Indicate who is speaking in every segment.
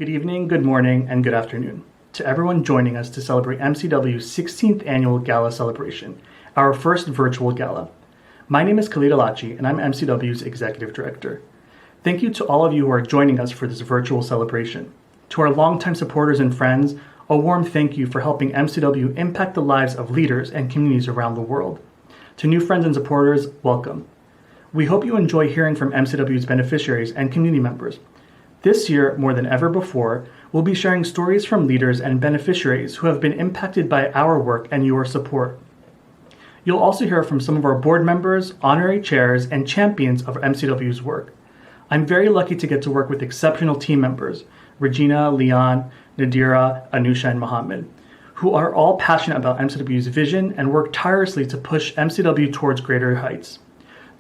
Speaker 1: Good evening, good morning, and good afternoon to everyone joining us to celebrate MCW's 16th Annual Gala Celebration, our first virtual gala. My name is Khalid Alachi, and I'm MCW's Executive Director. Thank you to all of you who are joining us for this virtual celebration. To our longtime supporters and friends, a warm thank you for helping MCW impact the lives of leaders and communities around the world. To new friends and supporters, welcome. We hope you enjoy hearing from MCW's beneficiaries and community members. This year, more than ever before, we'll be sharing stories from leaders and beneficiaries who have been impacted by our work and your support. You'll also hear from some of our board members, honorary chairs, and champions of MCW's work. I'm very lucky to get to work with exceptional team members, Regina, Leon, Nadira, Anusha, and Mohammed, who are all passionate about MCW's vision and work tirelessly to push MCW towards greater heights.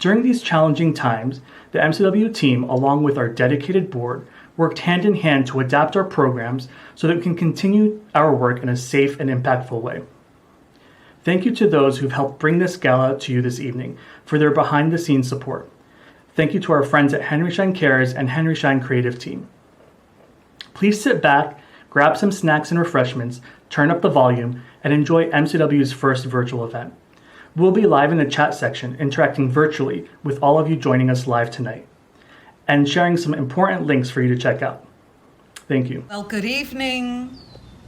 Speaker 1: During these challenging times, the MCW team, along with our dedicated board, worked hand in hand to adapt our programs so that we can continue our work in a safe and impactful way. Thank you to those who've helped bring this gala to you this evening for their behind-the-scenes support. Thank you to our friends at Henry Schein Cares and Henry Schein Creative Team. Please sit back, grab some snacks and refreshments, turn up the volume, and enjoy MCW's first virtual event. We'll be live in the chat section, interacting virtually with all of you joining us live tonight, and sharing some important links for you to check out. Thank you.
Speaker 2: Well, good evening,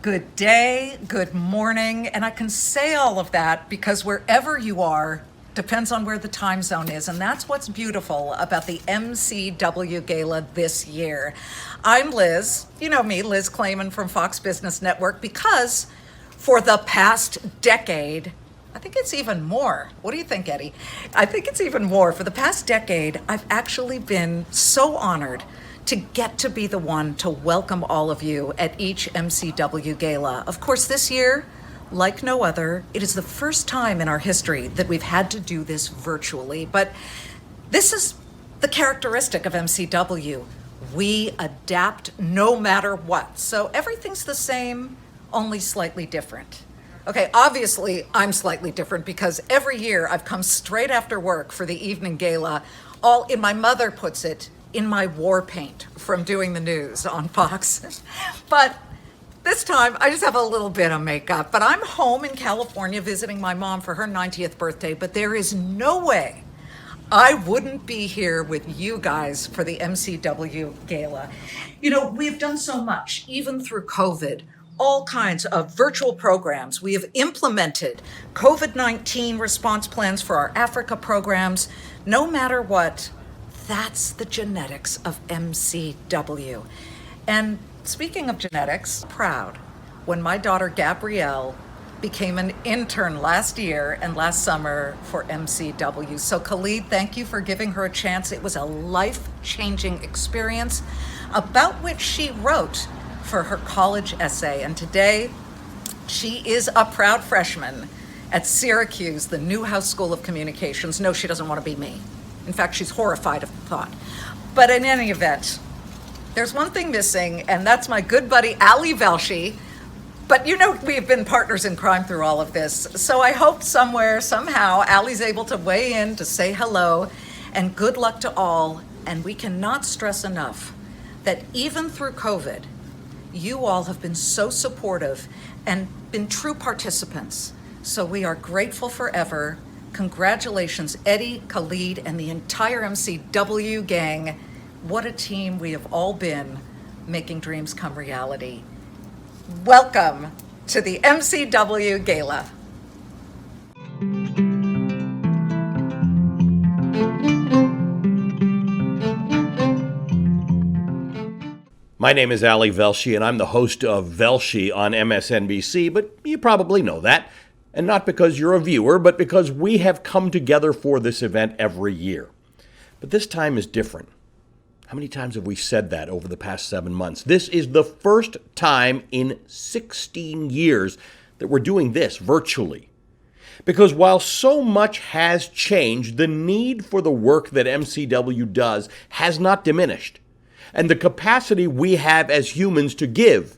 Speaker 2: good day, good morning, and I can say all of that because wherever you are depends on where the time zone is, and that's what's beautiful about the MCW Gala this year. I'm Liz, you know me, Liz Clayman from Fox Business Network, because for the past decade, I think it's even more. What do you think, Eddie? I think it's even more. For the past decade, I've actually been so honored to get to be the one to welcome all of you at each MCW Gala. Of course, this year, like no other, it is the first time in our history that we've had to do this virtually. But this is the characteristic of MCW. We adapt no matter what. So everything's the same, only slightly different. Okay, obviously I'm slightly different because every year I've come straight after work for the evening gala, all in my mother puts it, in my war paint from doing the news on Fox. But this time I just have a little bit of makeup, but I'm home in California visiting my mom for her 90th birthday, but there is no way I wouldn't be here with you guys for the MCW Gala. You know, we've done so much, even through COVID, all kinds of virtual programs. We have implemented COVID-19 response plans for our Africa programs. No matter what, that's the genetics of MCW. And speaking of genetics, proud when my daughter Gabrielle became an intern last year and last summer for MCW. So Khalid, thank you for giving her a chance. It was a life-changing experience about which she wrote for her college essay. And today, she is a proud freshman at Syracuse, the Newhouse School of Communications. No, she doesn't want to be me. In fact, she's horrified of the thought. But in any event, there's one thing missing, and that's my good buddy, Ali Velshi. But you know, we've been partners in crime through all of this. So I hope somewhere, somehow, Ali's able to weigh in to say hello, and good luck to all. And we cannot stress enough that even through COVID, you all have been so supportive and been true participants. So we are grateful forever. Congratulations, Eddie, Khalid, and the entire MCW gang. What a team we have all been, making dreams come reality. Welcome to the MCW Gala.
Speaker 3: My name is Ali Velshi, and I'm the host of Velshi on MSNBC, but you probably know that. And not because you're a viewer, but because we have come together for this event every year. But this time is different. How many times have we said that over the past 7 months? This is the first time in 16 years that we're doing this virtually. Because while so much has changed, the need for the work that MCW does has not diminished. And the capacity we have as humans to give,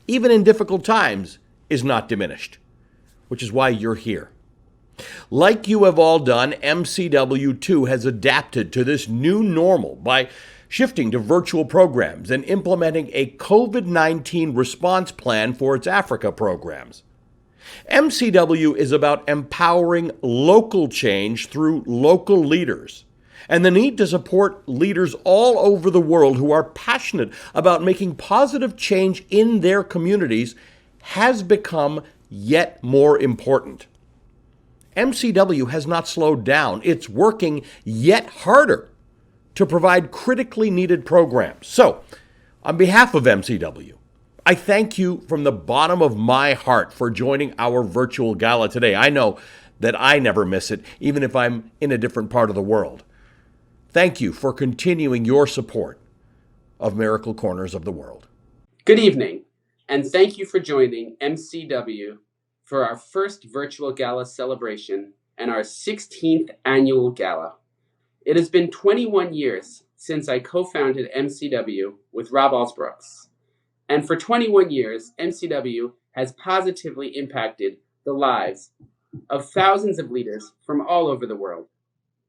Speaker 3: even in difficult times, is not diminished. Which is why you're here. Like you have all done, MCW too has adapted to this new normal by shifting to virtual programs and implementing a COVID-19 response plan for its Africa programs. MCW is about empowering local change through local leaders and the need to support leaders all over the world who are passionate about making positive change in their communities has become yet more important. MCW has not slowed down. It's working yet harder to provide critically needed programs. So, on behalf of MCW, I thank you from the bottom of my heart for joining our virtual gala today. I know that I never miss it, even if I'm in a different part of the world. Thank you for continuing your support of Miracle Corners of the World.
Speaker 4: Good evening, and thank you for joining MCW for our first virtual gala celebration and our 16th annual gala. It has been 21 years since I co-founded MCW with Rob Alsbrooks. And for 21 years, MCW has positively impacted the lives of thousands of leaders from all over the world,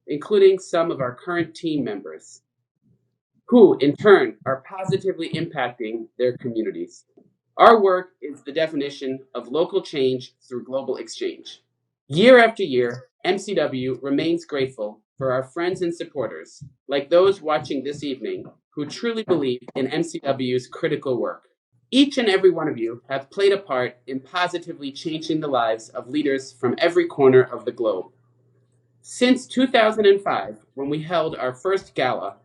Speaker 4: including some of our current team members, who in turn are positively impacting their communities. Our work is the definition of local change through global exchange. Year after year, MCW remains grateful for our friends and supporters, like those watching this evening, who truly believe in MCW's critical work. Each and every one of you have played a part in positively changing the lives of leaders from every corner of the globe. Since 2005, when we held our first gala,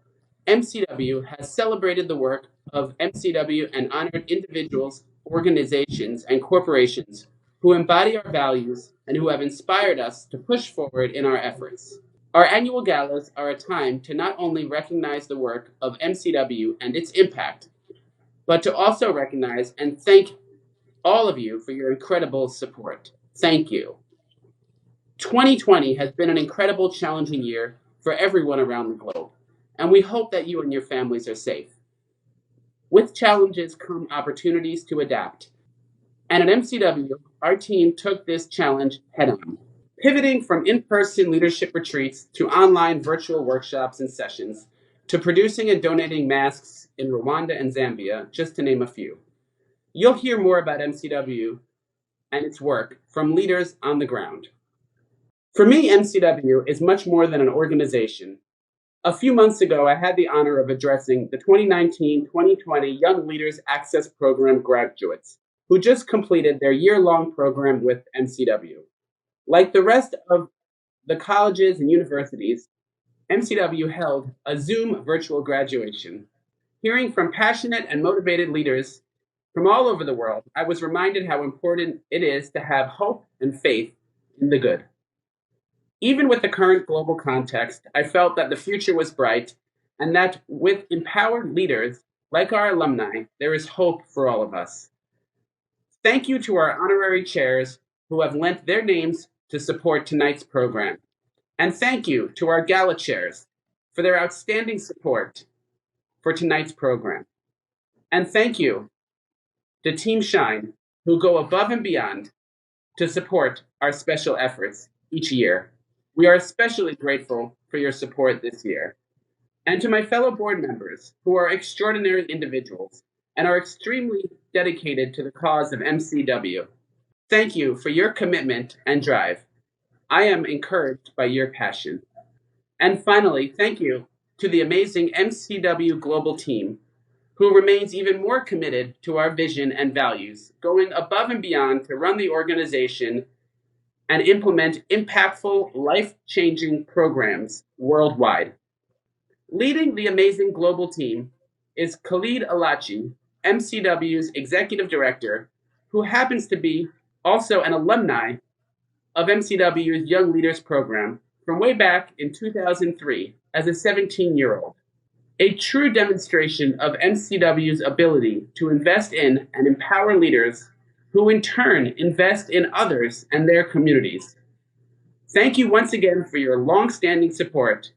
Speaker 4: MCW has celebrated the work of MCW and honored individuals, organizations, and corporations who embody our values and who have inspired us to push forward in our efforts. Our annual galas are a time to not only recognize the work of MCW and its impact, but to also recognize and thank all of you for your incredible support. Thank you. 2020 has been an incredible, challenging year for everyone around the globe, and we hope that you and your families are safe. With challenges come opportunities to adapt, and at MCW, our team took this challenge head-on. Pivoting from in-person leadership retreats to online virtual workshops and sessions, to producing and donating masks in Rwanda and Zambia, just to name a few. You'll hear more about MCW and its work from leaders on the ground. For me, MCW is much more than an organization. A few months ago, I had the honor of addressing the 2019-2020 Young Leaders Access Program graduates who just completed their year-long program with MCW. Like the rest of the colleges and universities, MCW held a Zoom virtual graduation. Hearing from passionate and motivated leaders from all over the world, I was reminded how important it is to have hope and faith in the good. Even with the current global context, I felt that the future was bright and that with empowered leaders like our alumni, there is hope for all of us. Thank you to our honorary chairs who have lent their names to support tonight's program. And thank you to our gala chairs for their outstanding support for tonight's program. And thank you to Team Shine, who go above and beyond to support our special efforts each year. We are especially grateful for your support this year. And to my fellow board members, who are extraordinary individuals and are extremely dedicated to the cause of MCW, thank you for your commitment and drive. I am encouraged by your passion. And finally, thank you to the amazing MCW Global team, who remains even more committed to our vision and values, going above and beyond to run the organization and implement impactful, life-changing programs worldwide. Leading the amazing global team is Khalid Alachi, MCW's Executive Director, who happens to be also an alumni of MCW's Young Leaders Program from way back in 2003 as a 17-year-old. A true demonstration of MCW's ability to invest in and empower leaders who in turn invest in others and their communities. Thank you once again for your long-standing support.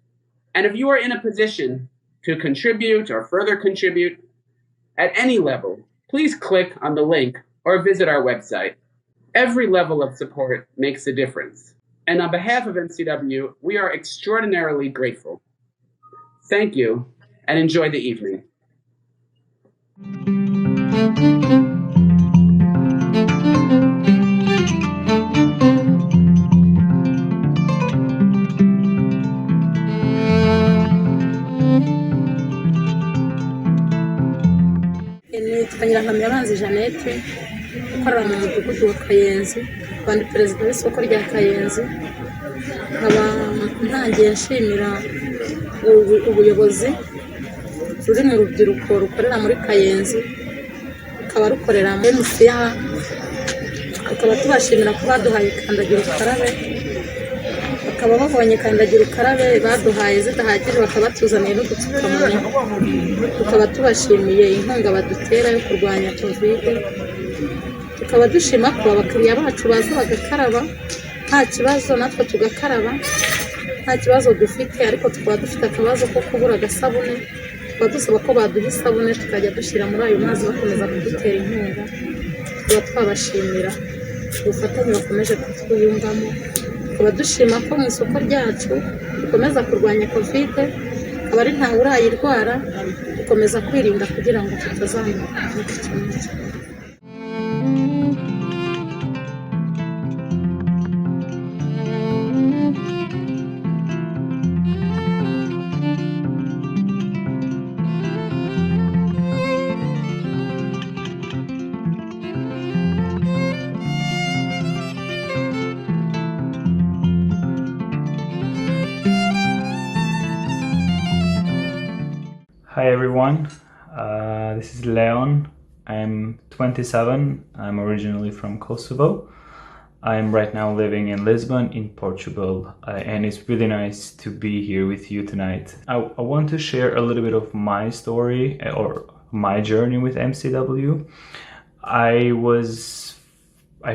Speaker 4: And if you are in a position to contribute or further contribute at any level, please click on the link or visit our website. Every level of support makes a difference. And on behalf of MCW, we are extraordinarily grateful. Thank you and enjoy the evening.
Speaker 5: Nitwa Nyirahamyabanzi Jeannette ukorera mu mudugudu wa Kayenzi, kandi perezida w'isoko rya Kayenzi. Nkaba ntangiye nshimira ubuyobozi ruri mu rubyiruko rukorera muri Kayenzi, rukaba rukorera muri MCW, tukaba tubashimira ko baduhaye kandagira ukarabe, bakaba babonye kandagira ukarabe baduhaye zidahagije, bakaba batuzaniye n'udupfukamunwa. Tukaba tubashimiye inkunga badutera yo kurwanya COVID. Tukaba dushima ko abakiriya bacu baza bagakaraba nta kibazo, natwe tugakaraba nta kibazo dufite, ariko tukaba dufite akabazo ko kubura agasabune. Tukaba dusaba ko baduha isabune tukajya dushyira muri ayo mazi bakomeza kudutera inkunga. Tukaba twabashimira ubufatanye bakomeje kutwiyumvamo. Tukaba dushima ko mu isoko ryacu dukomeza kurwanya COVID, akaba ari ntawe urayirwara, dukomeza kwirinda kugira ngo tutazamuka iki kintu.
Speaker 6: Hi everyone, this is Leon. I'm 27. I'm originally from Kosovo. I'm right now living in Lisbon, in Portugal, and it's really nice to be here with you tonight. I want to share a little bit of my story or my journey with MCW. I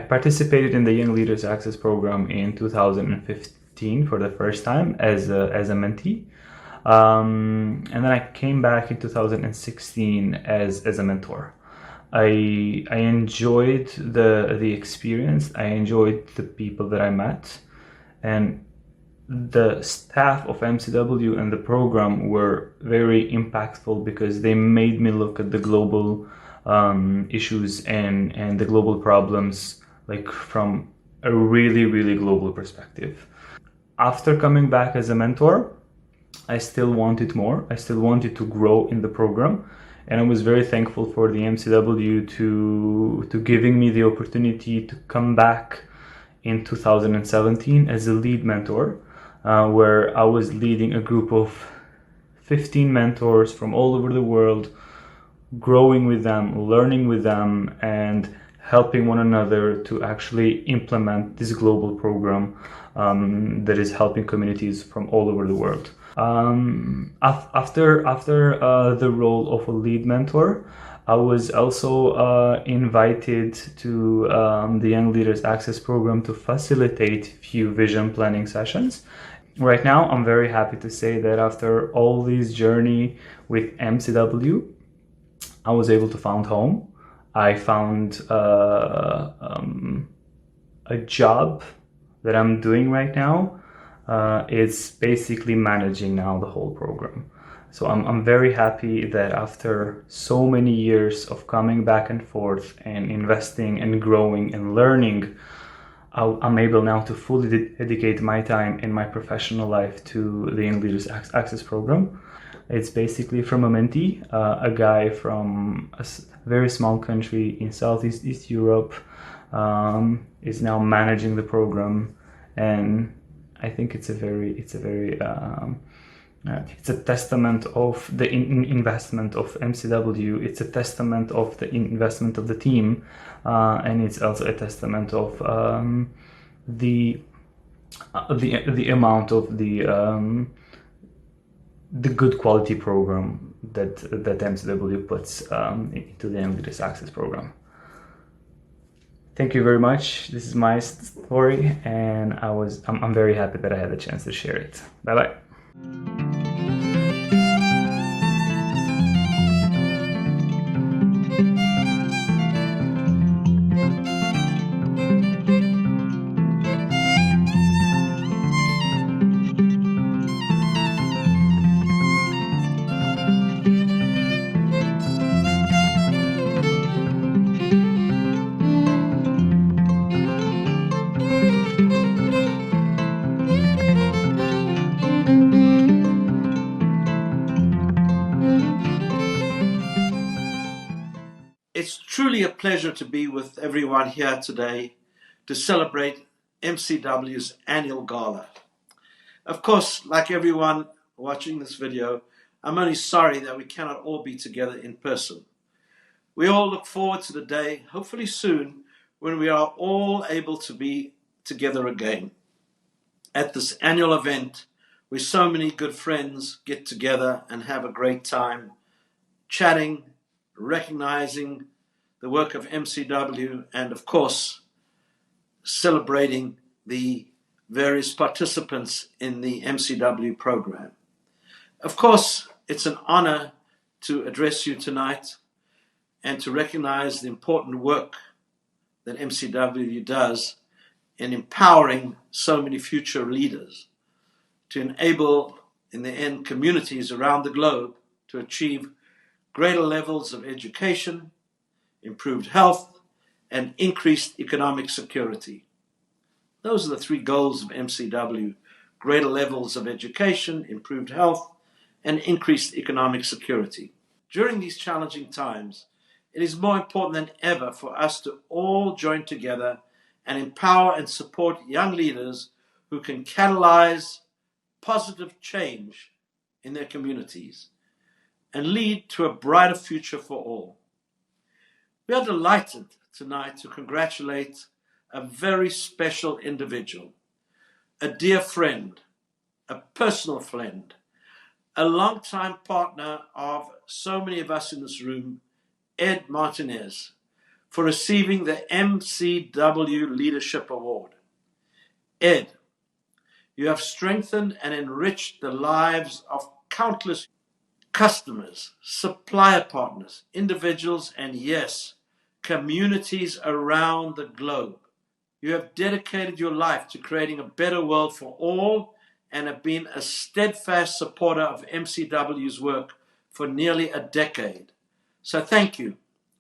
Speaker 6: participated in the Young Leaders Access Program in 2015 for the first time as a mentee. And then I came back in 2016 as a mentor. I enjoyed the experience. I enjoyed the people that I met, and the staff of MCW and the program were very impactful because they made me look at the global issues and the global problems like from a really global perspective. After coming back as a mentor, I still wanted more. I still wanted to grow in the program, and I was very thankful for the MCW to giving me the opportunity to come back in 2017 as a lead mentor, where I was leading a group of 15 mentors from all over the world, growing with them, learning with them, and helping one another to actually implement this global program that is helping communities from all over the world. After the role of a lead mentor, I was also invited to the Young Leaders Access Program to facilitate few vision planning sessions. Right now, I'm very happy to say that after all this journey with MCW, I was able to found home. I found a job that I'm doing right now. It's basically managing now the whole program. So I'm very happy that after so many years of coming back and forth and investing and growing and learning, I'm able now to fully dedicate my time in my professional life to the Young Leaders Access Program. It's basically from a mentee, a guy from a very small country in Southeast Europe, is now managing the program, and I think it's a testament of the investment of MCW. It's a testament of the investment of the team, and it's also a testament of the amount of the good quality program that MCW puts into the Young Leaders Access Program. Thank you very much. This is my story, and I'm very happy that I had the chance to share it. Bye bye.
Speaker 7: It's truly a pleasure to be with everyone here today to celebrate MCW's annual gala. Of course, like everyone watching this video, I'm only sorry that we cannot all be together in person. We all look forward to the day, hopefully soon, when we are all able to be together again. At this annual event, where so many good friends get together and have a great time, chatting, recognizing the work of MCW, and of course, celebrating the various participants in the MCW program. Of course, it's an honor to address you tonight and to recognize the important work that MCW does in empowering so many future leaders to enable, in the end, communities around the globe to achieve greater levels of education, improved health, and increased economic security. Those are the three goals of MCW: greater levels of education, improved health, and increased economic security. During these challenging times, it is more important than ever for us to all join together and empower and support young leaders who can catalyze positive change in their communities and lead to a brighter future for all. We are delighted tonight to congratulate a very special individual, a dear friend, a personal friend, a longtime partner of so many of us in this room, Ed Martinez, for receiving the MCW Leadership Award. Ed, you have strengthened and enriched the lives of countless customers, supplier partners, individuals, and yes, communities around the globe. You have dedicated your life to creating a better world for all and have been a steadfast supporter of MCW's work for nearly a decade. So thank you.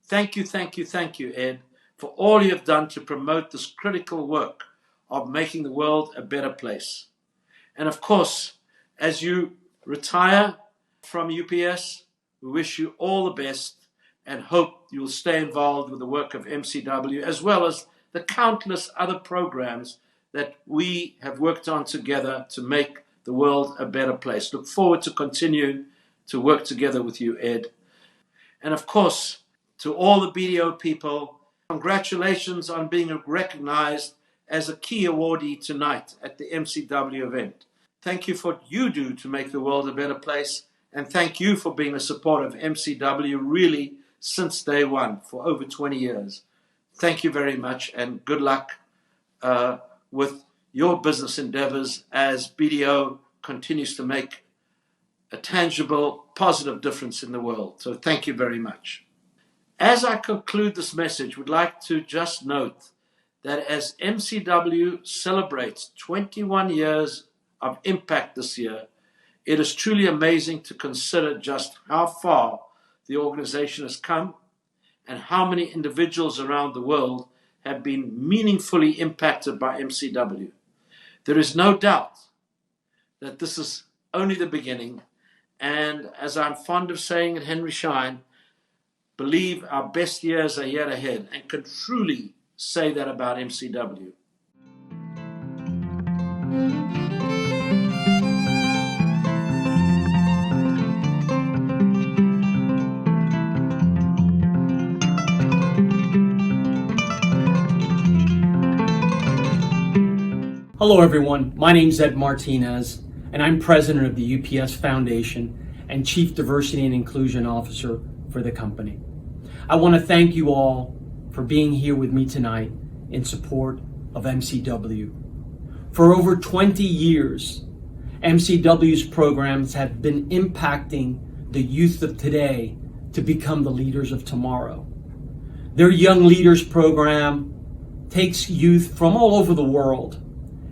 Speaker 7: Thank you, Ed, for all you have done to promote this critical work of making the world a better place. And of course, as you retire from UPS, we wish you all the best and hope you'll stay involved with the work of MCW as well as the countless other programs that we have worked on together to make the world a better place. Look forward to continuing to work together with you, Ed. And of course, to all the BDO people, congratulations on being recognized as a key awardee tonight at the MCW event. Thank you for what you do to make the world a better place, and thank you for being a supporter of MCW really since day one for over 20 years. Thank you very much, and good luck with your business endeavors as BDO continues to make a tangible, positive difference in the world. So thank you very much. As I conclude this message, would like to just note that as MCW celebrates 21 years of impact this year, it is truly amazing to consider just how far the organization has come and how many individuals around the world have been meaningfully impacted by MCW. There is no doubt that this is only the beginning, and as I'm fond of saying at Henry Schein, believe our best years are yet ahead, and can truly say that about MCW.
Speaker 8: Hello everyone, my name is Ed Martinez and I'm president of the UPS Foundation and Chief Diversity and Inclusion Officer for the company. I want to thank you all for being here with me tonight in support of MCW. For over 20 years, MCW's programs have been impacting the youth of today to become the leaders of tomorrow. Their Young Leaders program takes youth from all over the world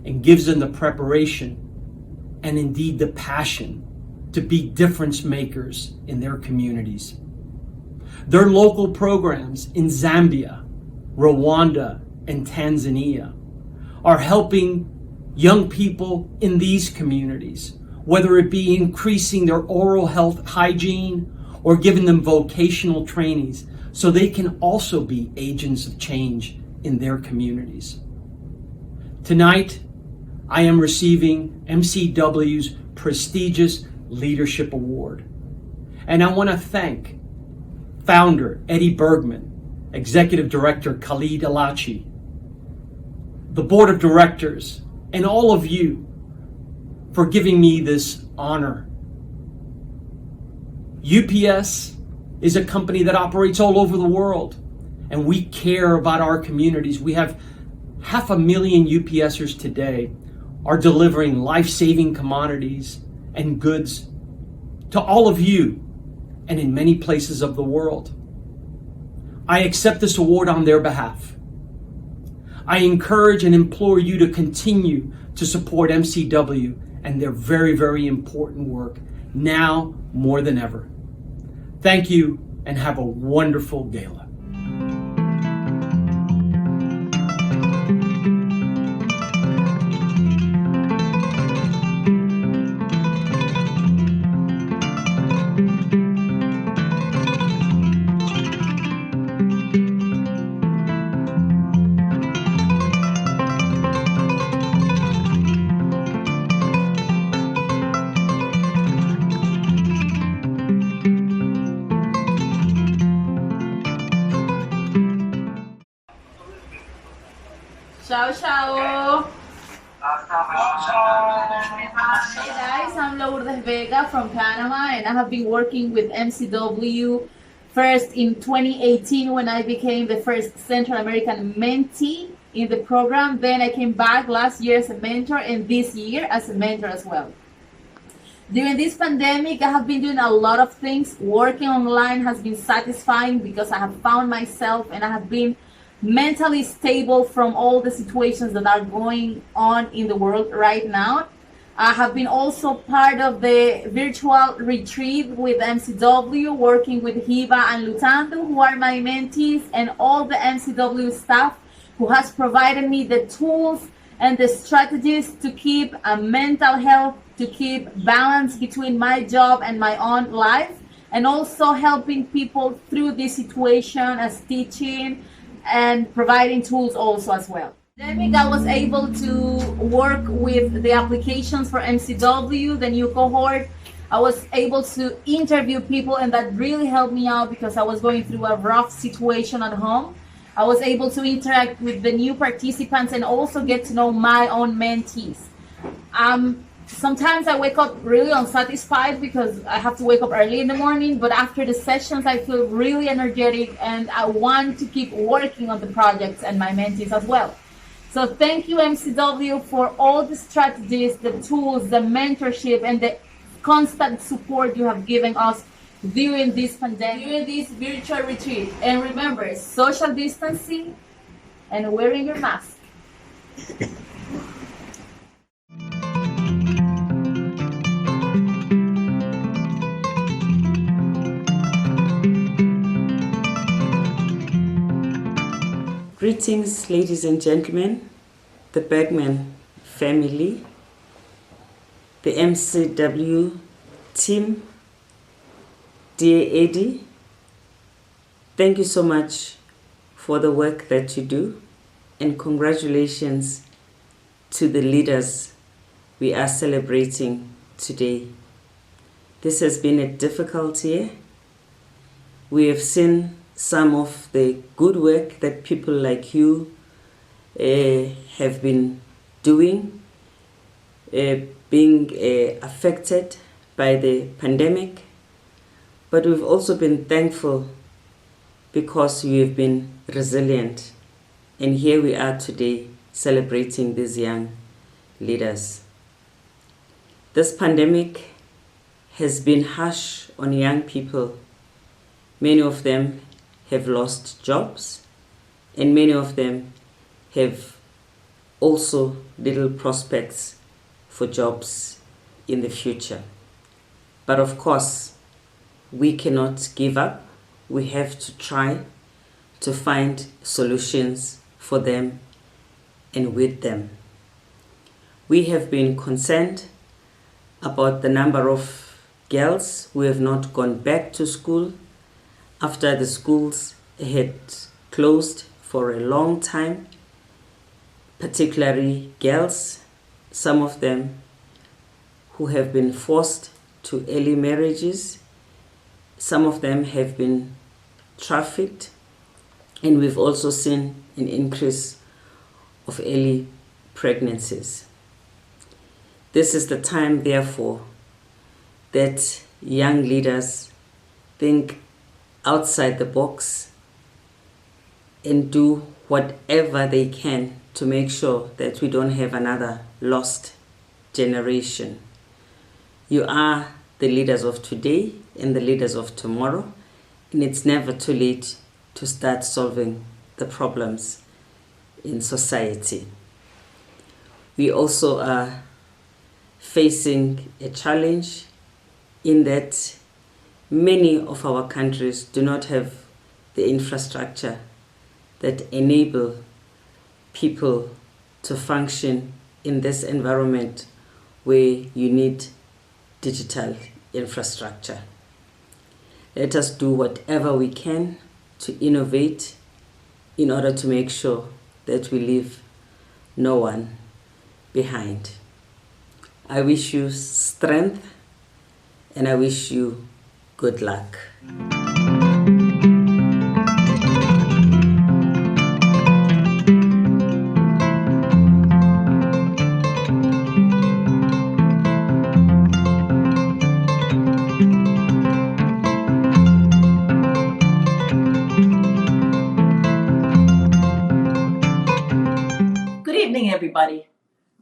Speaker 8: and gives them the preparation and indeed the passion to be difference makers in their communities. Their local programs in Zambia, Rwanda, and Tanzania are helping young people in these communities, whether it be increasing their oral health hygiene or giving them vocational trainings so they can also be agents of change in their communities. Tonight, I am receiving MCW's prestigious Leadership Award. And I want to thank founder Eddie Bergman, executive director Khalid Alachi, the board of directors, and all of you for giving me this honor. UPS is a company that operates all over the world, and we care about our communities. We have 500,000 UPSers today are delivering life-saving commodities and goods to all of you and in many places of the world. I accept this award on their behalf. I encourage and implore you to continue to support MCW and their very, very important work now more than ever. Thank you and have a wonderful gala.
Speaker 9: Ciao, ciao. Hey guys, I'm Lourdes Vega from Panama, and I have been working with MCW first in 2018 when I became the first Central American mentee in the program. Then I came back last year as a mentor, and this year as a mentor as well. During this pandemic, I have been doing a lot of things. Working online has been satisfying because I have found myself and I have been mentally stable from all the situations that are going on in the world right now. I have been also part of the virtual retreat with MCW, working with Hiba and Lutando, who are my mentees, and all the MCW staff who has provided me the tools and the strategies to keep a mental health, to keep balance between my job and my own life, and also helping people through this situation as teaching and providing tools also as well. Then I was able to work with the applications for MCW, the new cohort. I was able to interview people, and that really helped me out because I was going through a rough situation at home. I was able to interact with the new participants and also get to know my own mentees. Sometimes I wake up really unsatisfied because I have to wake up early in the morning, but after the sessions I feel really energetic and I want to keep working on the projects and my mentees as well. So thank you, MCW, for all the strategies, the tools, the mentorship, and the constant support you have given us during this pandemic, during this virtual retreat. And remember, social distancing and wearing your mask.
Speaker 10: Greetings, ladies and gentlemen, the Bergman family, the MCW team, dear Eddie, thank you so much for the work that you do, and congratulations to the leaders we are celebrating today. This has been a difficult year. We have seen some of the good work that people like you have been doing, being affected by the pandemic. But we've also been thankful because you have been resilient. And here we are today celebrating these young leaders. This pandemic has been harsh on young people. Many of them have lost jobs, and many of them have also little prospects for jobs in the future. But of course, we cannot give up. We have to try to find solutions for them and with them. We have been concerned about the number of girls who have not gone back to school after the schools had closed for a long time, particularly girls, some of them who have been forced to early marriages, some of them have been trafficked, and we've also seen an increase of early pregnancies. This is the time, therefore, that young leaders think outside the box and do whatever they can to make sure that we don't have another lost generation. You are the leaders of today and the leaders of tomorrow, and it's never too late to start solving the problems in society. We also are facing a challenge in that many of our countries do not have the infrastructure that enable people to function in this environment where you need digital infrastructure. Let us do whatever we can to innovate in order to make sure that we leave no one behind. I wish you strength and I wish you good luck.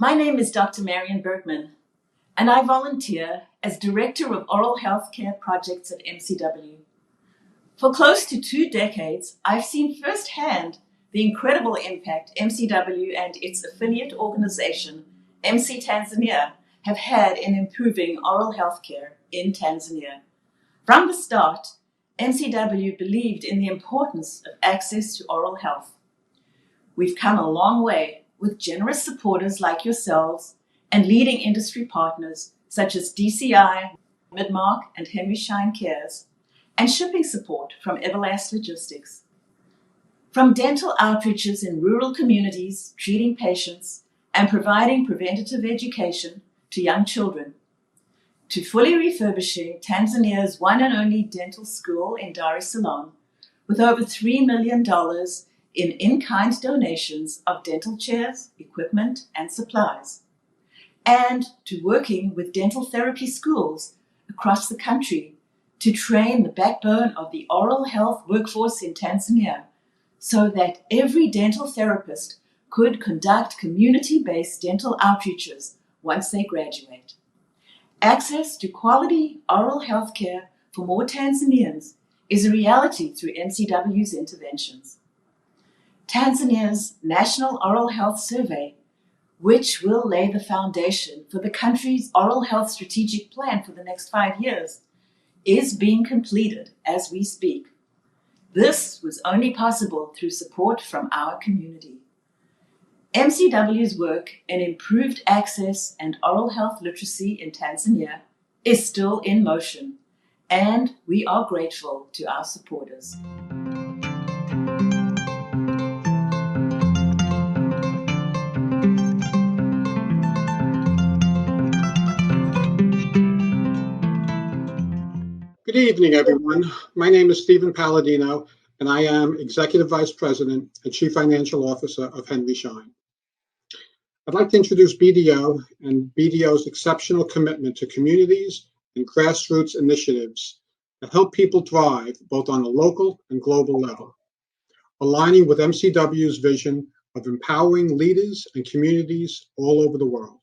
Speaker 11: My name is Dr. Marian Bergman, and I volunteer as Director of Oral Health Care Projects at MCW. For close to 2 decades, I've seen firsthand the incredible impact MCW and its affiliate organization, MC Tanzania, have had in improving oral health care in Tanzania. From the start, MCW believed in the importance of access to oral health. We've come a long way with generous supporters like yourselves and leading industry partners such as DCI, Midmark, and Henry Schein Cares, and shipping support from Everlast Logistics. From dental outreaches in rural communities, treating patients, and providing preventative education to young children, to fully refurbishing Tanzania's one and only dental school in Dar es Salaam with over $3 million in-kind donations of dental chairs, equipment, and supplies, and to working with dental therapy schools across the country to train the backbone of the oral health workforce in Tanzania so that every dental therapist could conduct community-based dental outreaches once they graduate. Access to quality oral health care for more Tanzanians is a reality through MCW's interventions. Tanzania's National Oral Health Survey, which will lay the foundation for the country's oral health strategic plan for the next 5 years, is being completed as we speak. This was only possible through support from our community. MCW's work in improved access and oral health literacy in Tanzania is still in motion, and we are grateful to our supporters.
Speaker 12: Good evening, everyone. My name is Stephen Palladino, and I am Executive Vice President and Chief Financial Officer of Henry Schein. I'd like to introduce BDO and BDO's exceptional commitment to communities and grassroots initiatives that help people thrive both on a local and global level, aligning with MCW's vision of empowering leaders and communities all over the world.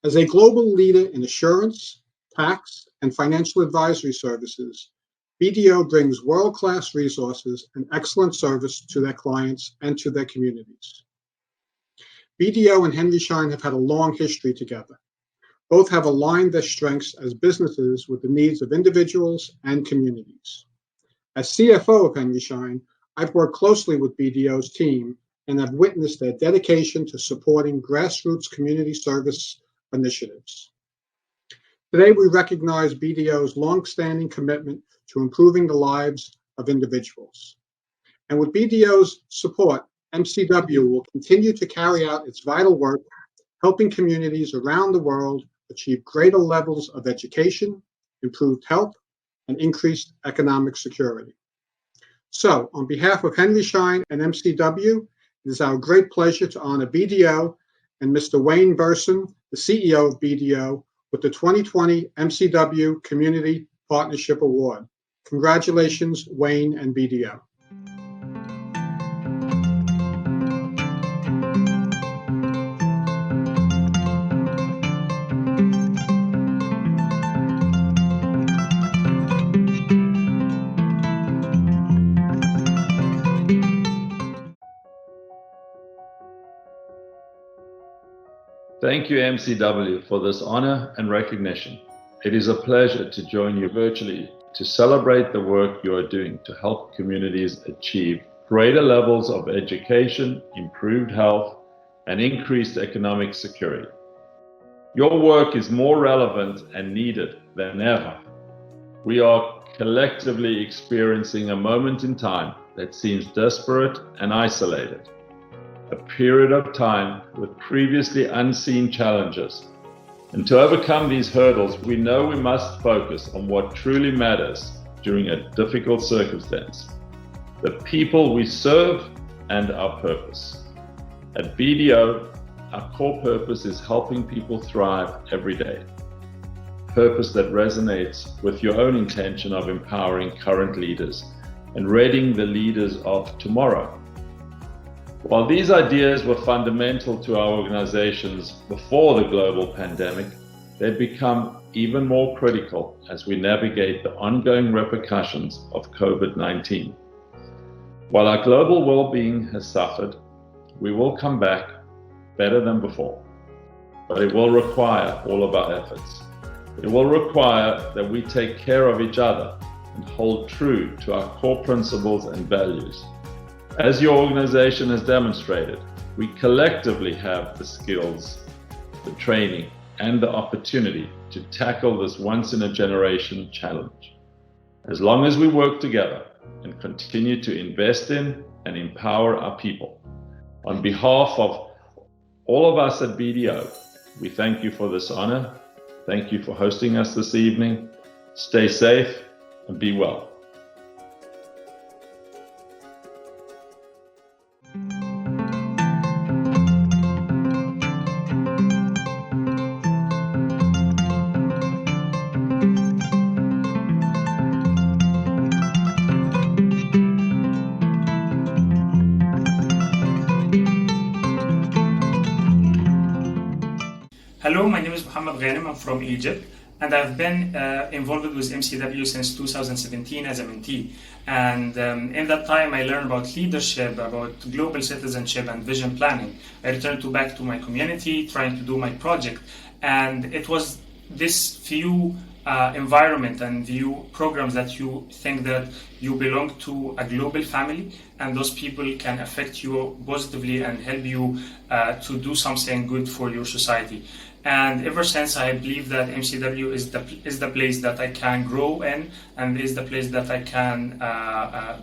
Speaker 12: As a global leader in assurance, tax, and financial advisory services, BDO brings world-class resources and excellent service to their clients and to their communities. BDO and Henry Schein have had a long history together. Both have aligned their strengths as businesses with the needs of individuals and communities. As CFO of Henry Schein, I've worked closely with BDO's team and have witnessed their dedication to supporting grassroots community service initiatives. Today, we recognize BDO's long-standing commitment to improving the lives of individuals. And with BDO's support, MCW will continue to carry out its vital work, helping communities around the world achieve greater levels of education, improved health, and increased economic security. So, on behalf of Henry Schein and MCW, it is our great pleasure to honor BDO and Mr. Wayne Berson, the CEO of BDO, with the 2020 MCW Community Partnership Award. Congratulations, Wayne and BDO.
Speaker 13: Thank you, MCW, for this honor and recognition. It is a pleasure to join you virtually to celebrate the work you are doing to help communities achieve greater levels of education, improved health, and increased economic security. Your work is more relevant and needed than ever. We are collectively experiencing a moment in time that seems desperate and isolated. A period of time with previously unseen challenges. And to overcome these hurdles, we know we must focus on what truly matters during a difficult circumstance: the people we serve and our purpose. At BDO, our core purpose is helping people thrive every day. Purpose that resonates with your own intention of empowering current leaders and readying the leaders of tomorrow. While these ideas were fundamental to our organizations before the global pandemic, they've become even more critical as we navigate the ongoing repercussions of COVID-19. While our global well-being has suffered, we will come back better than before. But it will require all of our efforts. It will require that we take care of each other and hold true to our core principles and values. As your organization has demonstrated, we collectively have the skills, the training, and the opportunity to tackle this once-in-a-generation challenge. As long as we work together and continue to invest in and empower our people. On behalf of all of us at BDO, we thank you for this honor. Thank you for hosting us this evening. Stay safe and be well.
Speaker 1: Hello, my name is Mohammed Ghanem. I'm from Egypt, and I've been involved with MCW since 2017 as a mentee. And in that time, I learned about leadership, about global citizenship and vision planning. I returned back to my community, trying to do my project. And it was this few environment and few programs that you think that you belong to a global family, and those people can affect you positively and help you to do something good for your society. And ever since, I believe that MCW is the place that I can grow in, and is the place that I can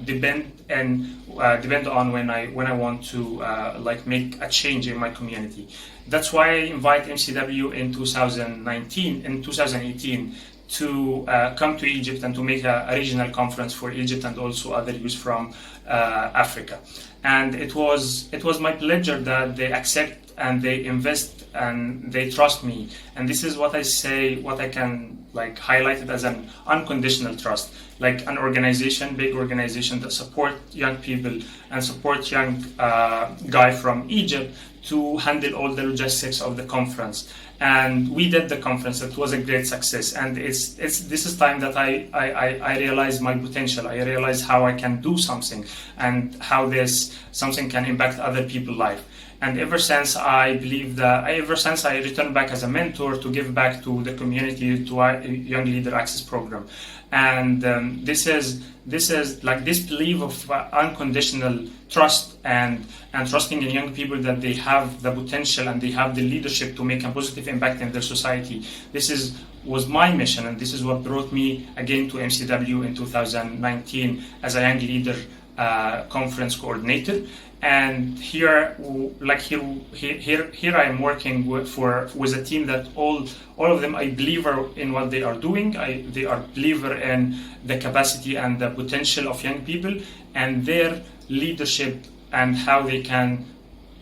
Speaker 1: depend on when I want to make a change in my community. That's why I invite MCW in 2018 to come to Egypt and to make a regional conference for Egypt and also other youth from Africa. And it was my pleasure that they accept and they invest and they trust me. And this is what I say, what I can highlight it as an unconditional trust, like an organization, big organization that support young people and support young guy from Egypt to handle all the logistics of the conference. And we did the conference. It was a great success. And this is time that I realize my potential. I realize how I can do something and how this something can impact other people's life. And ever since I returned back as a mentor to give back to the community, to our Young Leader Access Program. And this is like this belief of unconditional trust and trusting in young people that they have the potential and they have the leadership to make a positive impact in their society. This was my mission, and this is what brought me again to MCW in 2019 as a Young Leader Conference Coordinator. And here I am working with a team that all of them I believe in what they are doing. They are believer in the capacity and the potential of young people and their leadership and how they can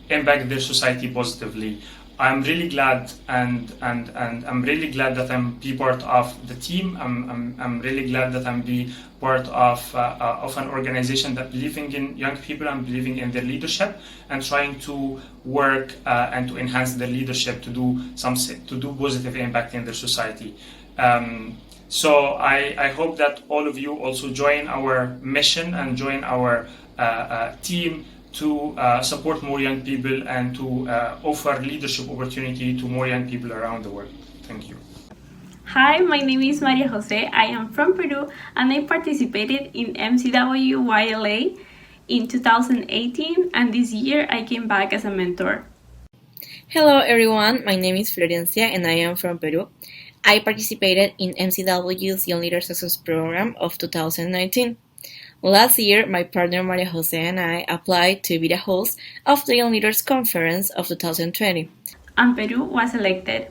Speaker 1: impact their society positively. I'm really glad and I'm really glad that I'm be part of the team. I'm really glad that I'm be part of an organization that believing in young people and believing in their leadership and trying to work and to enhance their leadership to do positive impact in their society. So I hope that all of you also join our mission and join our team to support more young people and to offer leadership opportunity to more young people around the world. Thank you.
Speaker 14: Hi, my name is Maria Jose. I am from Peru and I participated in MCW YLA in 2018, and this year I came back as a mentor.
Speaker 15: Hello everyone, my name is Florencia and I am from Peru. I participated in MCW's Young Leaders Success Program of 2019. Last year, my partner Maria Jose and I applied to be the host of the Young Leaders Conference of 2020.
Speaker 14: And Peru was elected.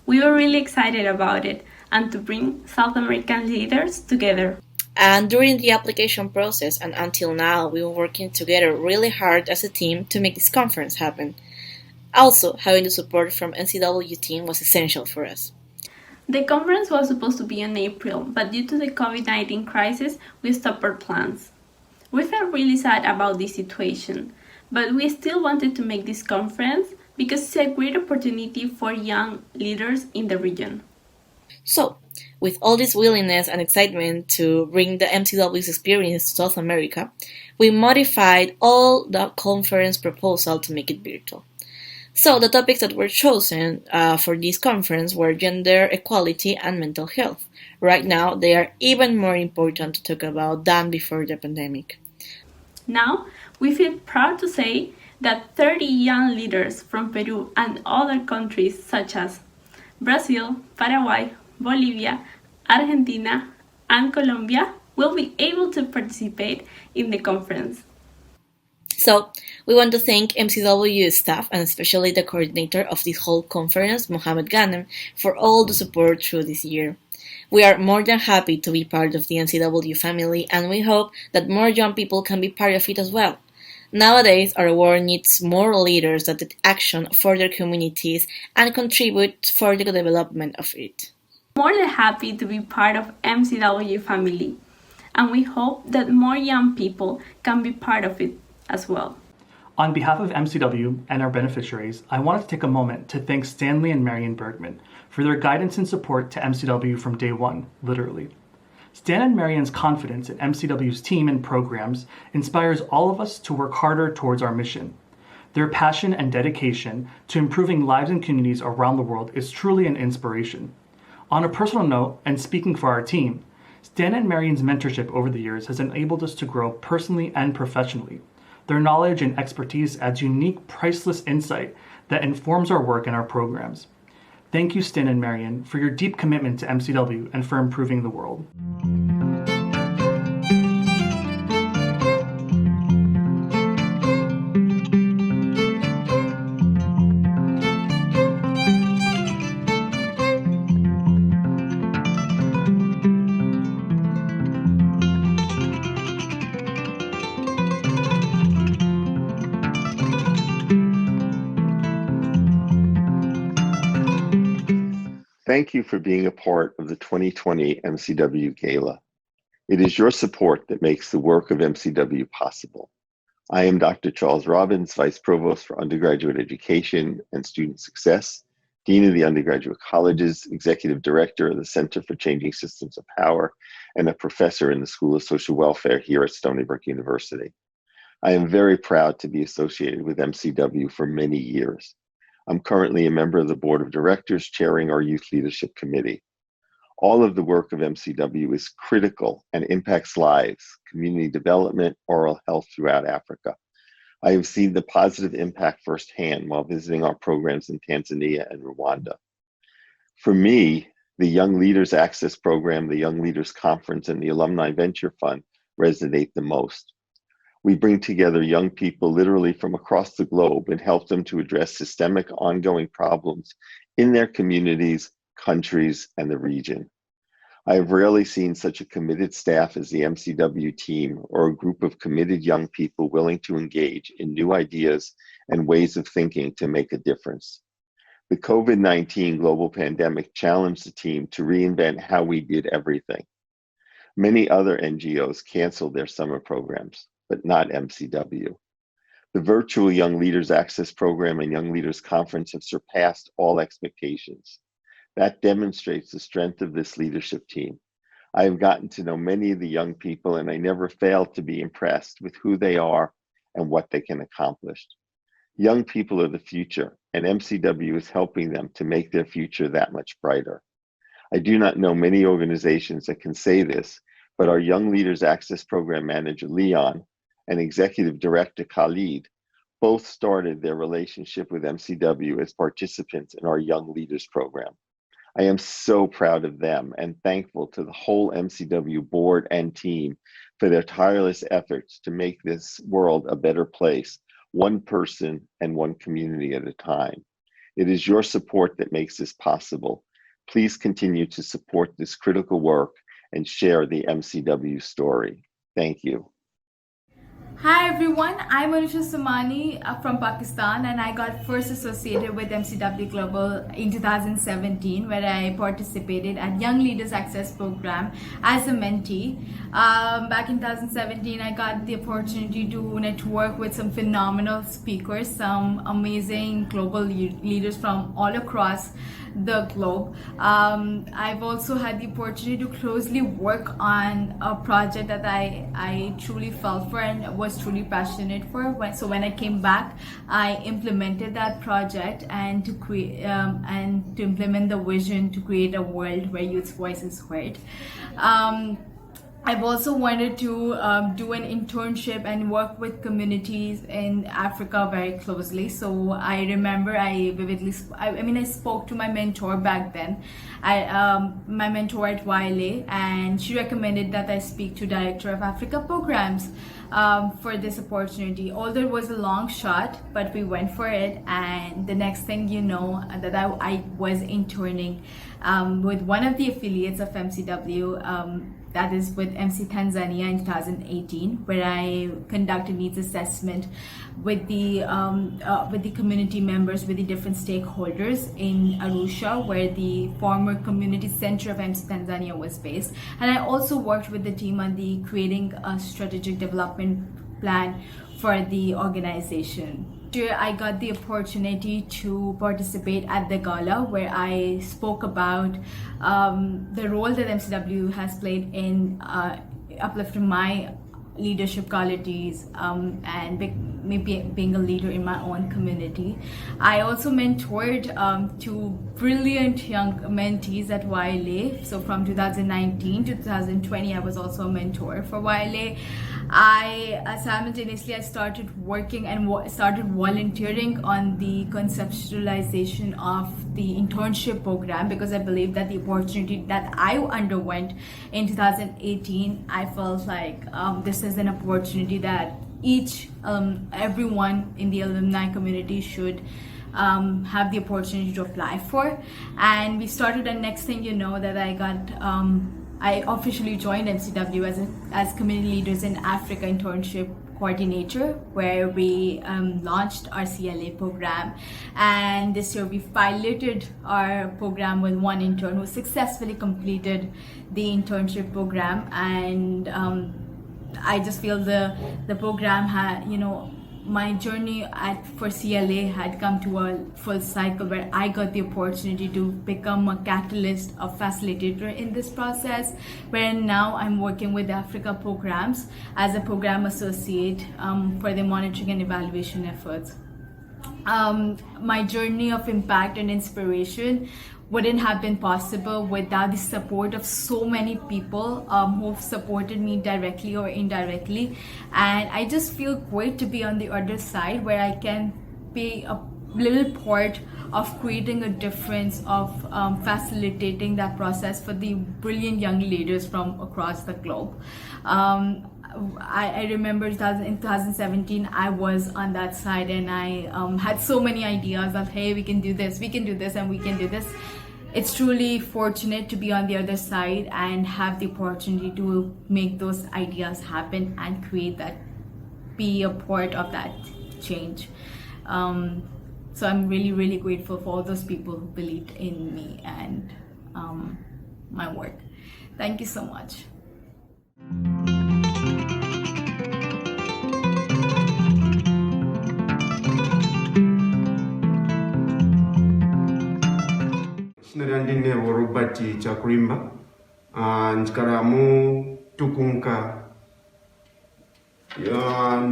Speaker 14: We were really excited about it and to bring South American leaders together.
Speaker 15: And during the application process and until now, we were working together really hard as a team to make this conference happen. Also, having the support from MCW team was essential for us.
Speaker 14: The conference was supposed to be in April, but due to the COVID-19 crisis, we stopped our plans. We felt really sad about this situation, but we still wanted to make this conference because it's a great opportunity for young leaders in the region.
Speaker 15: So, with all this willingness and excitement to bring the MCW's experience to South America, we modified all the conference proposal to make it virtual. So, the topics that were chosen for this conference were gender equality and mental health. Right now, they are even more important to talk about than before the pandemic.
Speaker 14: Now, we feel proud to say that 30 young leaders from Peru and other countries such as Brazil, Paraguay, Bolivia, Argentina, and Colombia will be able to participate in the conference.
Speaker 15: So, we want to thank MCW staff and especially the coordinator of this whole conference, Mohamed Ghanem, for all the support through this year. We are more than happy to be part of the MCW family, and we hope that more young people can be part of it as well. Nowadays, our world needs more leaders that take action for their communities and contribute for the development of it.
Speaker 14: More than happy to be part of MCW family, and we hope that more young people can be part of it as well.
Speaker 1: On behalf of MCW and our beneficiaries, I wanted to take a moment to thank Stanley and Marion Bergman for their guidance and support to MCW from day one, literally. Stan and Marion's confidence in MCW's team and programs inspires all of us to work harder towards our mission. Their passion and dedication to improving lives and communities around the world is truly an inspiration. On a personal note, and speaking for our team, Stan and Marion's mentorship over the years has enabled us to grow personally and professionally. Their knowledge and expertise adds unique, priceless insight that informs our work and our programs. Thank you, Stan and Marion, for your deep commitment to MCW and for improving the world.
Speaker 16: Thank you for being a part of the 2020 MCW Gala. It is your support that makes the work of MCW possible. I am Dr. Charles Robbins, Vice Provost for Undergraduate Education and Student Success, Dean of the Undergraduate Colleges, Executive Director of the Center for Changing Systems of Power, and a professor in the School of Social Welfare here at Stony Brook University. I am very proud to be associated with MCW for many years. I'm currently a member of the Board of Directors chairing our Youth Leadership Committee. All of the work of MCW is critical and impacts lives, community development, oral health throughout Africa. I have seen the positive impact firsthand while visiting our programs in Tanzania and Rwanda. For me, the Young Leaders Access Program, the Young Leaders Conference, and the Alumni Venture Fund resonate the most. We bring together young people literally from across the globe and help them to address systemic ongoing problems in their communities, countries, and the region. I have rarely seen such a committed staff as the MCW team or a group of committed young people willing to engage in new ideas and ways of thinking to make a difference. The COVID-19 global pandemic challenged the team to reinvent how we did everything. Many other NGOs canceled their summer programs, but not MCW. The virtual Young Leaders Access Program and Young Leaders Conference have surpassed all expectations. That demonstrates the strength of this leadership team. I have gotten to know many of the young people, and I never fail to be impressed with who they are and what they can accomplish. Young people are the future, and MCW is helping them to make their future that much brighter. I do not know many organizations that can say this, but our Young Leaders Access Program manager, Leon, and Executive Director Khalid both started their relationship with MCW as participants in our Young Leaders Program. I am so proud of them and thankful to the whole MCW board and team for their tireless efforts to make this world a better place, one person and one community at a time. It is your support that makes this possible. Please continue to support this critical work and share the MCW story. Thank you.
Speaker 17: Hi everyone, I'm Anusha Samani from Pakistan, and I got first associated with MCW Global in 2017, where I participated at Young Leaders Access Program as a mentee. Back in 2017, I got the opportunity to network with some phenomenal speakers, some amazing global leaders from all across the globe. I've also had the opportunity to closely work on a project that I truly felt for and was truly passionate for. So when I came back, I implemented that project and to create and to implement the vision to create a world where youth's voice is heard. I've also wanted to do an internship and work with communities in Africa very closely. So I remember I spoke to my mentor back then, my mentor at YLA, and she recommended that I speak to Director of Africa Programs for this opportunity. Although it was a long shot, but we went for it, and the next thing you know, that I was interning with one of the affiliates of MCW, that is with MC Tanzania in 2018, where I conducted needs assessment with the community members, with the different stakeholders in Arusha, where the former community center of MC Tanzania was based. And I also worked with the team on the creating a strategic development plan for the organization. I got the opportunity to participate at the Gala, where I spoke about the role that MCW has played in uplifting my leadership qualities and maybe being a leader in my own community. I also mentored two brilliant young mentees at YLA. So from 2019 to 2020, I was also a mentor for YLA. Simultaneously I started working and started volunteering on the conceptualization of the internship program, because I believe that the opportunity that I underwent in 2018, I felt like this is an opportunity that everyone in the alumni community should have the opportunity to apply for. And we started, and next thing you know, that I officially joined MCW as Community Leaders in Africa Internship Coordinator, where we launched our CLA program. And this year we piloted our program with one intern who successfully completed the internship program. And I just feel the program had, my journey for CLA had come to a full cycle, where I got the opportunity to become a catalyst, a facilitator in this process, where now I'm working with Africa Programs as a program associate for the monitoring and evaluation efforts. My journey of impact and inspiration wouldn't have been possible without the support of so many people who've supported me directly or indirectly. And I just feel great to be on the other side, where I can be a little part of creating a difference, of facilitating that process for the brilliant young leaders from across the globe. I remember in 2017, I was on that side, and I had so many ideas of, hey, we can do this, and we can do this. It's truly fortunate to be on the other side and have the opportunity to make those ideas happen and create that, be a part of that change. So I'm really, really grateful for all those people who believed in me and my work. Thank you so much.
Speaker 18: Sinadandine worubati chakurimba njikaramu tukunka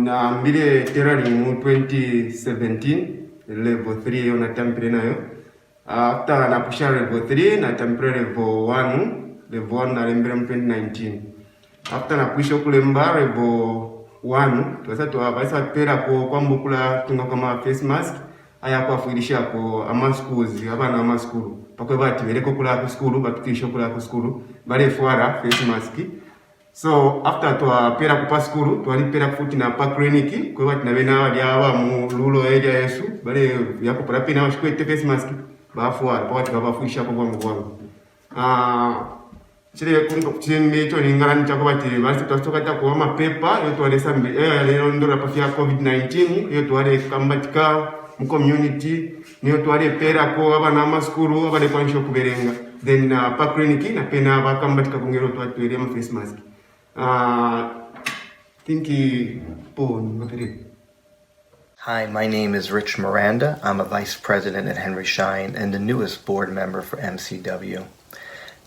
Speaker 18: na mbile terari mu 2017 level 3 ona tampire nayo. After na pusha level 3 na tampire level 1 na lembere mu 2019. After na pusha kulemba level 1 twasa twabasa pera kwa mbukula tunga kama face mask aya kwafuilisha ko amaschools abana amaskulu pakwe bati bereko kula ku school batukisha kula ku school bale fuara face mask. So after twapera kupa school twalipera futi na pa clinic kwe bati na bena wali aba mu lulo area yesu bale yakupara pina washkwete face mask bafuara pakati babafuisha ko bwangu Chile kungo chini to ningaran chakobati basi tutokata kwa mapepa yoto wale sambi leo ndo rapafia COVID-19 yoto wale kambatika mu community yoto wale pera ko abana maskuru abale kwanisho kuberenga then pa clinic na pena bakambatika kungero to atwele ma face mask thinki pon mapere.
Speaker 19: Hi, my name is Rich Miranda. I'm a vice president at Henry Schein and the newest board member for MCW.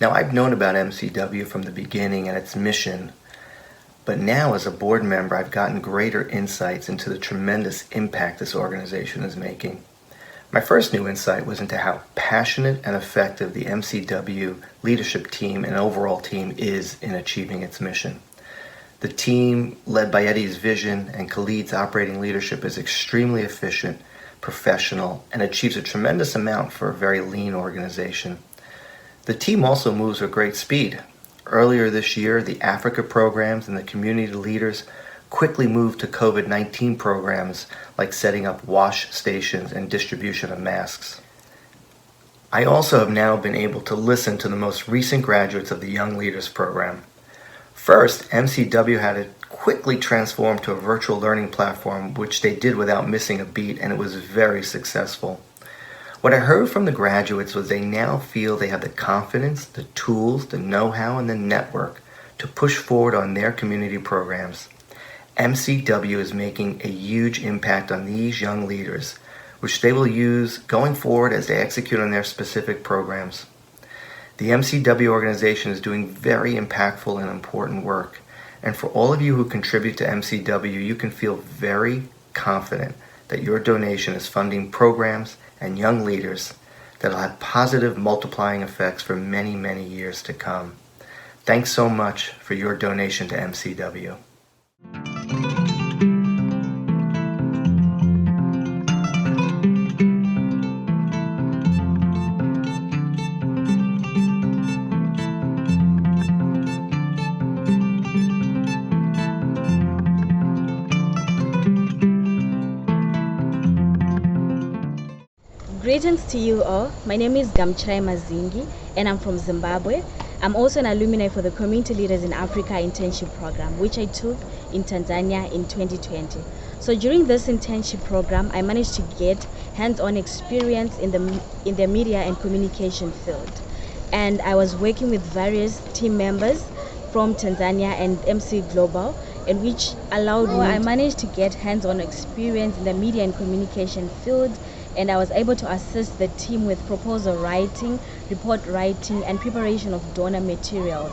Speaker 19: Now, I've known about MCW from the beginning and its mission, but now as a board member, I've gotten greater insights into the tremendous impact this organization is making. My first new insight was into how passionate and effective the MCW leadership team and overall team is in achieving its mission. The team, led by Eddie's vision and Khalid's operating leadership, is extremely efficient, professional, and achieves a tremendous amount for a very lean organization. The team also moves with great speed. Earlier this year, the Africa programs and the community leaders quickly moved to COVID-19 programs like setting up wash stations and distribution of masks. I also have now been able to listen to the most recent graduates of the Young Leaders program. First, MCW had to quickly transform to a virtual learning platform, which they did without missing a beat, and it was very successful. What I heard from the graduates was they now feel they have the confidence, the tools, the know-how, and the network to push forward on their community programs. MCW is making a huge impact on these young leaders, which they will use going forward as they execute on their specific programs. The MCW organization is doing very impactful and important work, and for all of you who contribute to MCW, you can feel very confident that your donation is funding programs and young leaders that will have positive multiplying effects for many, many years to come. Thanks so much for your donation to MCW.
Speaker 20: Greetings to you all. My name is Gamchai Mazingi and I'm from Zimbabwe. I'm also an alumni for the Community Leaders in Africa Internship program, which I took in Tanzania in 2020. So during this internship program, I managed to get hands-on experience in the media and communication field. And I was working with various team members from Tanzania and MC Global, and which allowed me, I managed to get hands-on experience in the media and communication field, and I was able to assist the team with proposal writing, report writing, and preparation of donor materials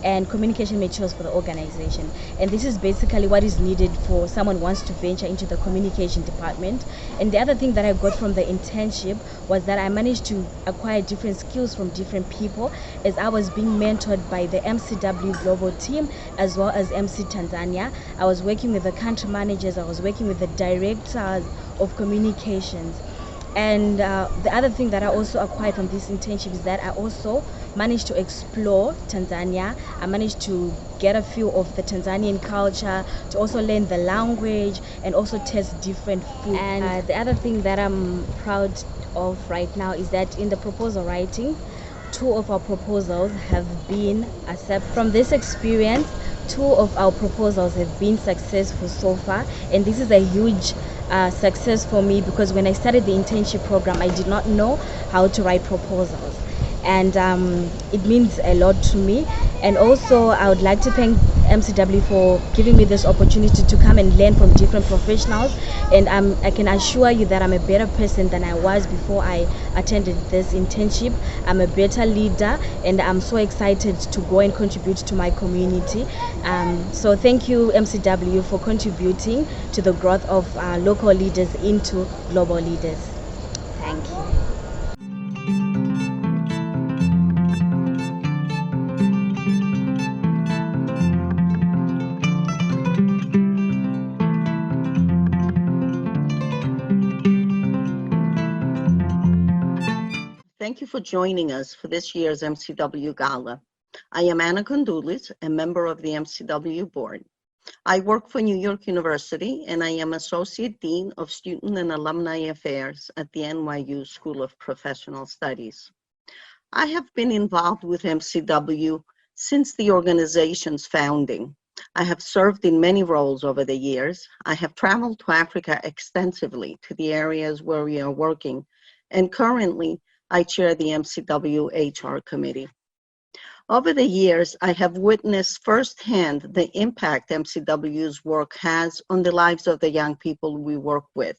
Speaker 20: and communication materials for the organization. And this is basically what is needed for someone who wants to venture into the communication department. And the other thing that I got from the internship was that I managed to acquire different skills from different people, as I was being mentored by the MCW Global team as well as MC Tanzania. I was working with the country managers, I was working with the directors of communications. And the other thing that I also acquired from this internship is that I also managed to explore Tanzania. I managed to get a feel of the Tanzanian culture, to also learn the language and also taste different food. And the other thing that I'm proud of right now is that in the proposal writing, 2 of our proposals have been accepted. From this experience, 2 of our proposals have been successful so far, and this is a huge success for me, because when I started the internship program, I did not know how to write proposals, and it means a lot to me. And also I would like to thank MCW for giving me this opportunity to come and learn from different professionals, and I can assure you that I'm a better person than I was before I attended this internship. I'm a better leader, and I'm so excited to go and contribute to my community. So thank you, MCW, for contributing to the growth of local leaders into global leaders. Thank you.
Speaker 21: Thank you for joining us for this year's MCW Gala. I am Anna Kondulis, a member of the MCW board. I work for New York University, and I am Associate Dean of Student and Alumni Affairs at the NYU School of Professional Studies. I have been involved with MCW Since the organization's founding, I have served in many roles over the years. I have traveled to Africa extensively to the areas where we are working, and currently I chair the MCW HR committee. Over the years, I have witnessed firsthand the impact MCW's work has on the lives of the young people we work with.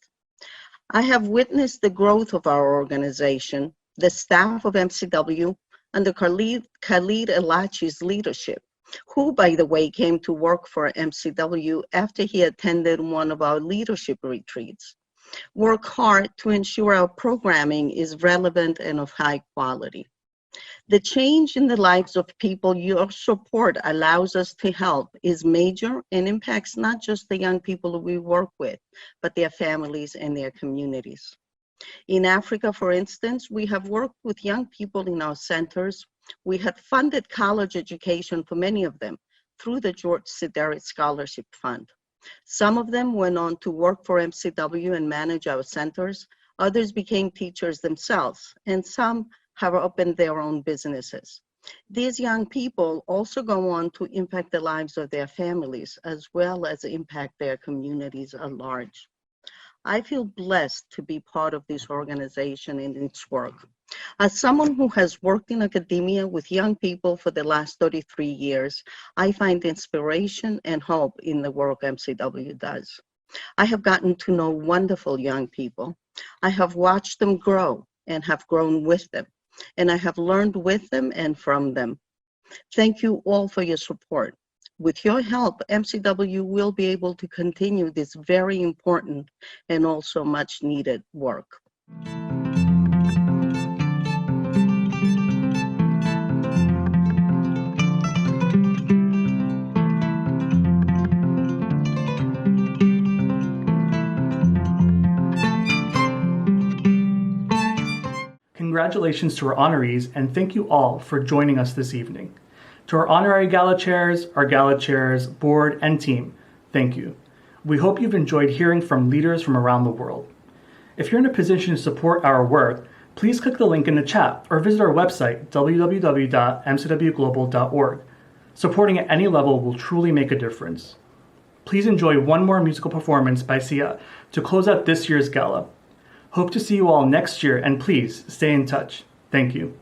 Speaker 21: I have witnessed the growth of our organization, the staff of MCW, under Khalid Elachi's leadership, who, by the way, came to work for MCW after he attended one of our leadership retreats. Work hard to ensure our programming is relevant and of high quality. The change in the lives of people your support allows us to help is major and impacts not just the young people we work with, but their families and their communities. In Africa, for instance, we have worked with young people in our centers. We had funded college education for many of them through the George Sideri Scholarship Fund. Some of them went on to work for MCW and manage our centers. Others became teachers themselves, and some have opened their own businesses. These young people also go on to impact the lives of their families as well as impact their communities at large. I feel blessed to be part of this organization and its work. As someone who has worked in academia with young people for the last 33 years, I find inspiration and hope in the work MCW does. I have gotten to know wonderful young people. I have watched them grow and have grown with them, and I have learned with them and from them. Thank you all for your support. With your help, MCW will be able to continue this very important and also much needed work.
Speaker 1: Congratulations to our honorees, and thank you all for joining us this evening. To our honorary gala chairs, our gala chairs, board, and team, thank you. We hope you've enjoyed hearing from leaders from around the world. If you're in a position to support our work, please click the link in the chat or visit our website, www.mcwglobal.org. Supporting at any level will truly make a difference. Please enjoy one more musical performance by SIYAH to close out this year's gala. Hope to see you all next year, and please stay in touch. Thank you.